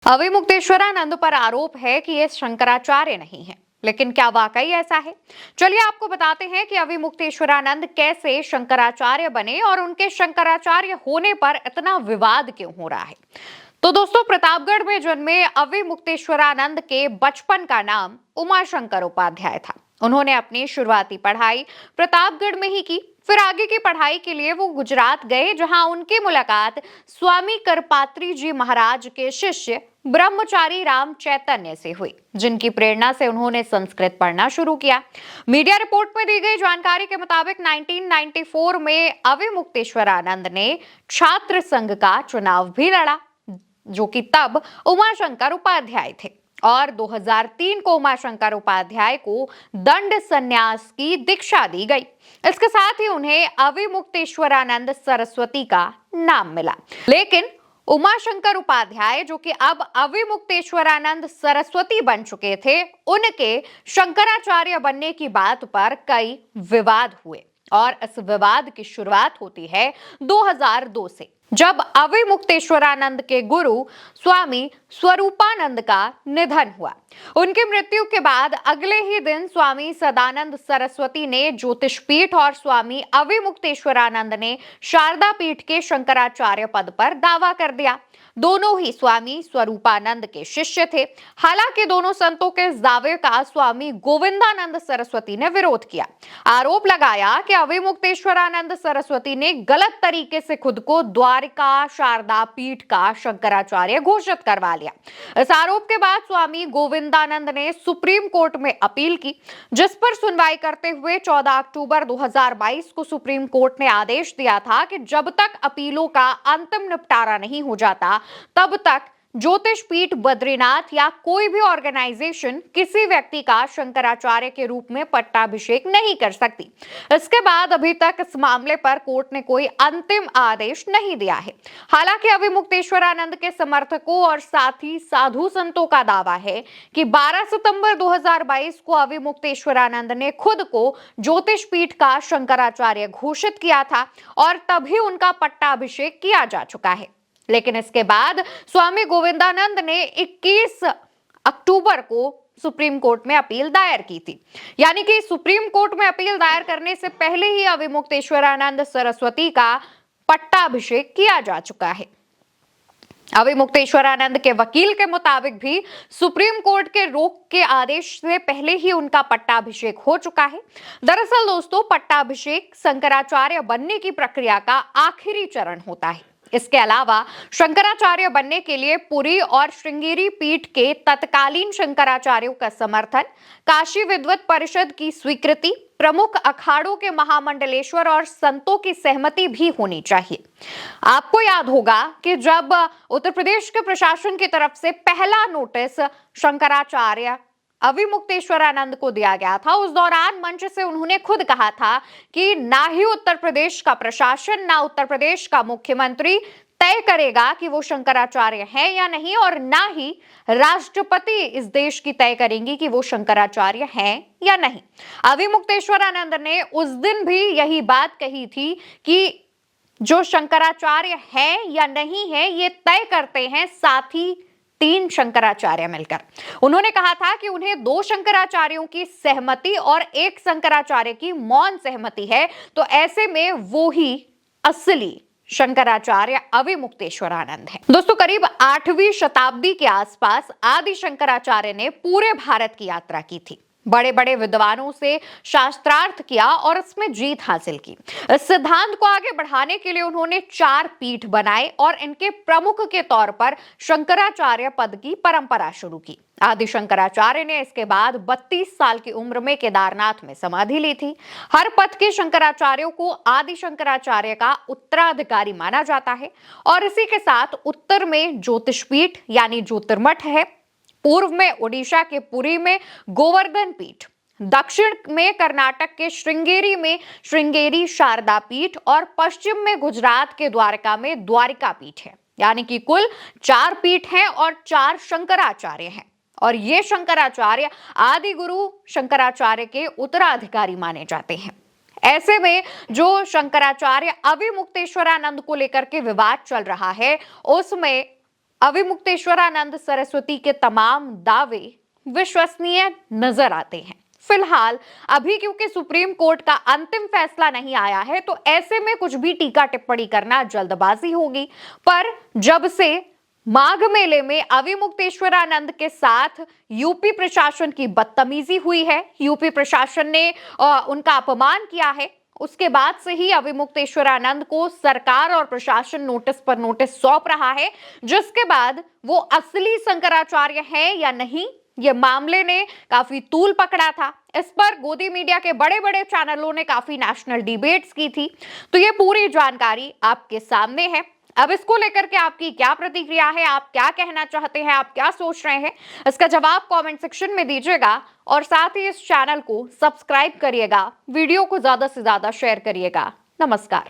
अविमुक्तेश्वरानंद पर आरोप है कि ये शंकराचार्य नहीं है, लेकिन क्या वाकई ऐसा है? चलिए आपको बताते हैं कि अविमुक्तेश्वरानंद कैसे शंकराचार्य बने और उनके शंकराचार्य होने पर इतना विवाद क्यों हो रहा है। तो दोस्तों, प्रतापगढ़ में जन्मे अविमुक्तेश्वरानंद के बचपन का नाम उमाशंकर उपाध्याय था। उन्होंने अपनी शुरुआती पढ़ाई प्रतापगढ़ में ही की। फिर आगे की पढ़ाई के लिए वो गुजरात गए, जहां उनकी मुलाकात स्वामी करपात्री जी महाराज के शिष्य ब्रह्मचारी राम चैतन्य से हुई, जिनकी प्रेरणा से उन्होंने संस्कृत पढ़ना शुरू किया। मीडिया रिपोर्ट में दी गई जानकारी के मुताबिक 1994 में अविमुक्तेश्वरानंद ने छात्र संघ का चुनाव भी लड़ा, जो कि तब उमाशंकर उपाध्याय थे, और 2003 को उमाशंकर उपाध्याय को दंड संन्यास की दीक्षा दी गई। इसके साथ ही उन्हें अविमुक्तेश्वरानंद सरस्वती का नाम मिला। लेकिन उमाशंकर उपाध्याय, जो कि अब अविमुक्तेश्वरानंद सरस्वती बन चुके थे, उनके शंकराचार्य बनने की बात पर कई विवाद हुए, और इस विवाद की शुरुआत होती है 2002 से, जब अविमुक्तेश्वरानंद के गुरु स्वामी स्वरूपानंद का निधन हुआ। उनकी मृत्यु के बाद अगले ही दिन स्वामी सदानंद सरस्वती ने ज्योतिष पीठ और स्वामी अविमुक्तेश्वरानंद ने शारदा पीठ के शंकराचार्य पद पर दावा कर दिया। दोनों ही स्वामी स्वरूपानंद के शिष्य थे। हालांकि दोनों संतों के इस दावे का स्वामी गोविंदानंद सरस्वती ने विरोध किया। आरोप लगाया कि अविमुक्तेश्वरानंद सरस्वती ने गलत तरीके से खुद को द्वारिका शारदा पीठ का शंकराचार्य घोषित करवा लिया। इस आरोप के बाद स्वामी गोविंदानंद ने सुप्रीम कोर्ट में अपील की, जिस पर सुनवाई करते हुए 14 अक्टूबर 2022 को सुप्रीम कोर्ट ने आदेश दिया था कि जब तक अपीलों का अंतिम निपटारा नहीं हो जाता, तब तक ज्योतिष पीठ बद्रीनाथ या कोई भी ऑर्गेनाइजेशन किसी व्यक्ति का शंकराचार्य के रूप में पट्टाभिषेक नहीं कर सकती। इसके बाद अभी तक इस मामले पर कोर्ट ने कोई अंतिम आदेश नहीं दिया है। हालांकि अविमुक्तेश्वरानंद के समर्थकों और साथ ही साधु संतों का दावा है कि 12 सितंबर 2022 को अविमुक्तेश्वरानंद ने खुद को ज्योतिष पीठ का शंकराचार्य घोषित किया था, और तभी उनका पट्टाभिषेक किया जा चुका है। लेकिन इसके बाद स्वामी गोविंदानंद ने 21 अक्टूबर को सुप्रीम कोर्ट में अपील दायर की थी। यानी कि सुप्रीम कोर्ट में अपील दायर करने से पहले ही अविमुक्तेश्वरानंद सरस्वती का पट्टाभिषेक किया जा चुका है। अविमुक्तेश्वरानंद के वकील के मुताबिक भी सुप्रीम कोर्ट के रोक के आदेश से पहले ही उनका पट्टाभिषेक हो चुका है। दरअसल दोस्तों, पट्टाभिषेक शंकराचार्य बनने की प्रक्रिया का आखिरी चरण होता है। इसके अलावा शंकराचार्य बनने के लिए पुरी और श्रृंगेरी पीठ के तत्कालीन शंकराचार्यों का समर्थन, काशी विद्वत परिषद की स्वीकृति, प्रमुख अखाड़ों के महामंडलेश्वर और संतों की सहमति भी होनी चाहिए। आपको याद होगा कि जब उत्तर प्रदेश के प्रशासन की तरफ से पहला नोटिस शंकराचार्य अविमुक्तेश्वरानंद को दिया गया था, उस दौरान मंच से उन्होंने खुद कहा था कि ना ही उत्तर प्रदेश का प्रशासन, ना उत्तर प्रदेश का मुख्यमंत्री तय करेगा कि वो शंकराचार्य है या नहीं, और ना ही राष्ट्रपति इस देश की तय करेंगी कि वो शंकराचार्य हैं या नहीं। अविमुक्तेश्वरानंद ने उस दिन भी यही बात कही थी कि जो शंकराचार्य है या नहीं है, ये तय करते हैं साथ ही 3 शंकराचार्य मिलकर। उन्होंने कहा था कि उन्हें 2 शंकराचार्यों की सहमति और 1 शंकराचार्य की मौन सहमति है, तो ऐसे में वो ही असली शंकराचार्य अविमुक्तेश्वरानंद है। दोस्तों, करीब 8वीं शताब्दी के आसपास आदि शंकराचार्य ने पूरे भारत की यात्रा की थी, बड़े बड़े विद्वानों से शास्त्रार्थ किया और इसमें जीत हासिल की। इस सिद्धांत को आगे बढ़ाने के लिए उन्होंने 4 पीठ बनाए और इनके प्रमुख के तौर पर शंकराचार्य पद की परंपरा शुरू की। आदि शंकराचार्य ने इसके बाद 32 साल की उम्र में केदारनाथ में समाधि ली थी। हर पद के शंकराचार्यों को आदि शंकराचार्य का उत्तराधिकारी माना जाता है, और इसी के साथ उत्तर में ज्योतिष पीठ यानी ज्योतिर्मठ है, पूर्व में ओडिशा के पुरी में गोवर्धन पीठ, दक्षिण में कर्नाटक के श्रृंगेरी में श्रृंगेरी शारदा पीठ, और पश्चिम में गुजरात के द्वारका में द्वारिका पीठ है। यानी कि कुल 4 पीठ हैं और 4 शंकराचार्य हैं, और ये शंकराचार्य आदि गुरु शंकराचार्य के उत्तराधिकारी माने जाते हैं। ऐसे में जो शंकराचार्य अविमुक्तेश्वरानंद को लेकर के विवाद चल रहा है, उसमें अविमुक्तेश्वरानंद सरस्वती के तमाम दावे विश्वसनीय नजर आते हैं। फिलहाल अभी क्योंकि सुप्रीम कोर्ट का अंतिम फैसला नहीं आया है, तो ऐसे में कुछ भी टीका टिप्पणी करना जल्दबाजी होगी। पर जब से माघ मेले में अविमुक्तेश्वरानंद के साथ यूपी प्रशासन की बदतमीजी हुई है, यूपी प्रशासन ने उनका अपमान किया है, उसके बाद से ही अविमुक्तेश्वरानंद को सरकार और प्रशासन नोटिस पर नोटिस सौंप रहा है, जिसके बाद वो असली शंकराचार्य है या नहीं, ये मामले ने काफी तूल पकड़ा था। इस पर गोदी मीडिया के बड़े बड़े चैनलों ने काफी नेशनल डिबेट्स की थी। तो ये पूरी जानकारी आपके सामने है। अब इसको लेकर के आपकी क्या प्रतिक्रिया है, आप क्या कहना चाहते हैं, आप क्या सोच रहे हैं, इसका जवाब कमेंट सेक्शन में दीजिएगा और साथ ही इस चैनल को सब्सक्राइब करिएगा, वीडियो को ज्यादा से ज्यादा शेयर करिएगा। नमस्कार।